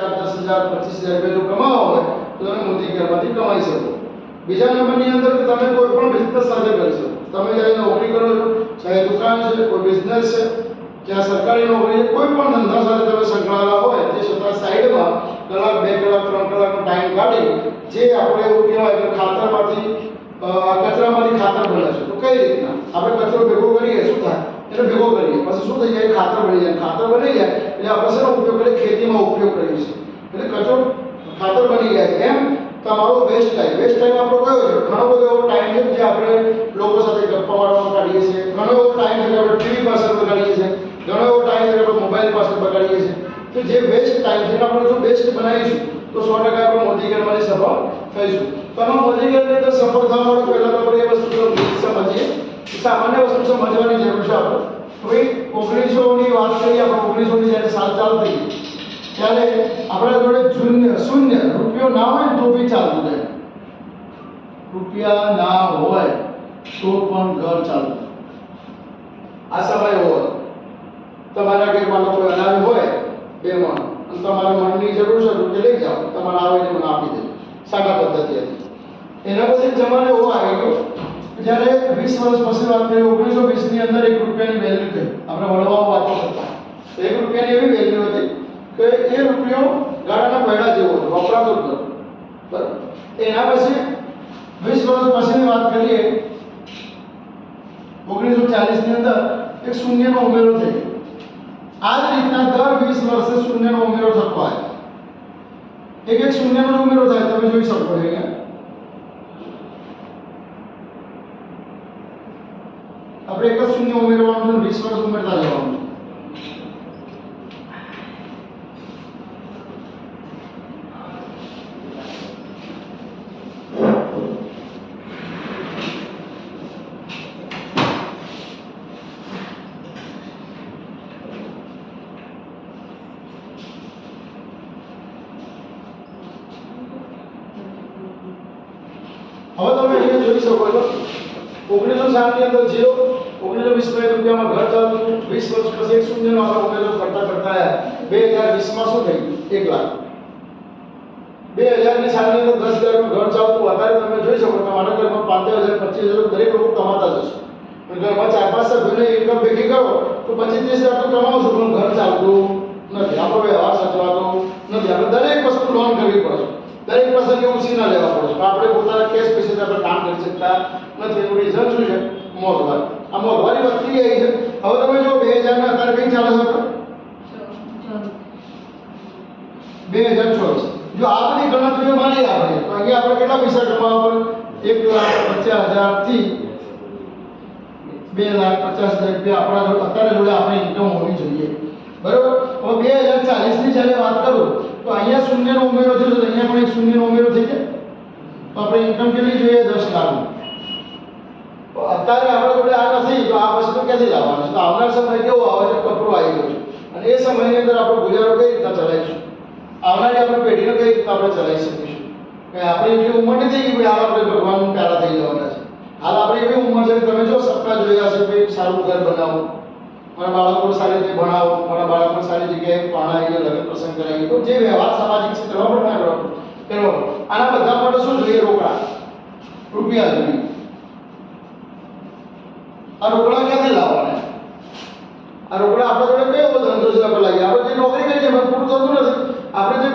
10,000 25,000 રૂપિયા જો કમાવો હોય તો તમે મોદી કેરમાંથી કમાઈ શકો। બીજા નંબરની અંદર તમે કોઈ પણ બિઝનેસ સાથે કરી શકો। તમે જ્યારે નોકરી કરો છો, ચાહે દુકાન છે, કોઈ બિઝનેસ છે, જ્યાં સરકારી નોકરી છે, કોઈ પણ ધંધા સાથે તમે સંકળાયેલા હોય તે છતાં સાઈડમાં કલાક 2 કલાક 3 કલાકનો ટાઈમ કાઢી જે આપણે એવું કહેવાય કે ખાતરમાંથી કચરામાંથી ખાતર બને છે, તો કઈ રીતના આપણે કચરો ભેગો કરીએ શું થાય એને ભેગો કરીએ પછી શું થઈ જાય ખાતર બની જાય। ખાતર બની જાય એટલે આપણે શેનો ઉપયોગ કરીએ ખેતીમાં ઉપયોગ કરીએ છીએ એટલે કચરો ખાતર બની જાય છે। એમ તમારો વેસ્ટ ટાઈમ આપણો કયો છે? ઘણો બધો એવો ટાઈમ છે જે આપણે લોકો સાથે ગપ્પા મારવામાં કાઢીએ છીએ, ઘણો એવો ટાઈમ છે કે આપણે ટીવી પાછળ બગાડીએ છીએ, ઘણો એવો ટાઈમ છે કે આપણે મોબાઈલ પાછળ બગાડીએ છીએ। તો જે વેસ્ટ ટાઈમ છે આપણે જો બેસ્ટ બનાવીશું તો 100% આપણે મોદી કેરમાંથી સફળ થઈશું। તો આમાં મોદી કેરની અંદર સફળ થવા માટે પહેલા તો આપણે એ વસ્તુ સમજીએ, સામાન્ય વસ્તુ સમજવાની જરૂર છે આપણે। હવે 1900 ની વાત કરીએ, આપણે 1900 ની જ્યારે સાલ ચાલુ થઈ ત્યારે આપણા જોડે શૂન્ય રૂપિયો ના હોય તો બી ચાલતું રહે, રૂપિયા ના હોય તો પણ ઘર ચાલતું। આ સમય હોય તમારા ઘરમાં કોઈ અનાજ હોય 2 મણ અને તમારા મણની જરૂર છે તો લઈ જાઓ, તમારે આવે એટલે મને આપી દે, સાદા પદ્ધતિ હતી। એના પછી જમાનો એવો આવી ગયો જ્યારે 20 વર્ષ પછી વાત કરીએ 1920 ની અંદર 1 રૂપિયાની વેલ્યુ થઈ, આપણે વડવાઓ વાતો કરતા 1 રૂપિયાની એવી વેલ્યુ હતી કે એ રૂપિયો ગાડાના પૈડા જેવો હતો, વપરાતો જ નહોતો, બરાબર। એના પછી 20 વર્ષ પછીની વાત કરીએ 1940 ની અંદર એક શૂન્યનો ઉમેરો થઈ ગયો। આ જ રીતના દર 20 વર્ષે શૂન્યનો ઉમેરો થતો આવે, એક શૂન્યનો ઉમેરો થાય, તમે જોઈ શકો છો અહીંયા આપણે એક જ શૂન્ય ઉમેરવાનું છે, 20 વર્ષ ઉમેરતા જવાનું છે। હવે તમે અહીંયા જોઈ શકો છો 1960 ની અંદર 0, 1920 રૂપિયામાં ઘર ચાલતું, 20 વર્ષ પછી એક શૂન્યનો આપણે ઉમેરો કરતા આયા, 2020 માં શું થયું 1 લાખ। 2000 ની સાલની અંદર 10,000 નું ઘર ચાલતું, અત્યારે તમે જોઈ શકો તમારા ઘરમાં 5,000 25,000 દરેક લોકો કમાતા જ હશે, પણ ઘરમાં 4-5 સભ્યોની ઇન્કમ ભેગી કરો તો 25-30,000 તો કમાવો છો પણ ઘર ચાલતું નથી, આપણો વ્યવહાર સચવાતો નથી, આપણે દરેક વસ્તુ લોન કરવી પડે છે, દરેક પ્રસંગે ઉછીના લેવા પડે છે, આપણે પોતાના કેશ પૈસાથી આપણે કામ કરી શકતા નથી। એનું રીઝન શું છે? મોંઘવારી। આ મોંઘવારી વધતી ગઈ છે। હવે તમે જો 2000 ના અત્યારે કઈ ચાલે છે આપણે 2024, જો આ બધી ગણતરીઓ માની આપણે તો અહીંયા આપણે કેટલા પૈસા કમાવા પડે? 1,50,000 થી 2,50,000 રૂપિયા આપણા જોડે અત્યારે જોડે આપણી ઇન્કમ હોવી જોઈએ, બરોબર। હવે 2040 ની જ્યારે વાત કરું તો અહીંયા શૂન્યનો ઉમેરો છે તો અહીંયા પણ એક શૂન્યનો ઉમેરો થઈ જાય તો આપણે ઇન્કમ કેટલી જોઈએ? 10 લાખ। તો અત્યારે આપણા જોડે આ નથી તો આ વસ્તુ ક્યાંથી લાવવાનું છે? તો આવનાર સમય કેવો આવે છે? કપરો આવી ગયો છે અને એ સમયની અંદર આપણે ગુજારો કઈ રીતના ચલાવીશું? આવનારી આપણી પેઢીને કઈ રીતના આપણે ચલાવી શકીશું? કે આપણે એટલી ઉંમર નથી કે હાલ આપણે ભગવાન પ્યારા થઈ જવાના છે। હાલ આપણી એવી ઉંમર છે કે તમે જો સપના જોયા છે કે સારું ઘર બનાવો, મારા બાળકોને સારી રીતે ભણાવો, મારા બાળકોને સારી જગ્યાએ ભણાવીને લગ્ન પ્રસંગ કરાવીએ, તો જે વ્યવહાર સામાજિક છે કરવા પણ ના કરો। આના બધા માટે શું જોઈએ? રોકડા, રૂપિયા જોઈએ। આ રોકડા ક્યાંથી લાવવાના? આ રોકડા આપણા જોડે કયો ધંધો છે આપણે લાવીએ? આપણે જે નોકરી કરીએ એમાં પૂરું થતું નથી, આપણે જે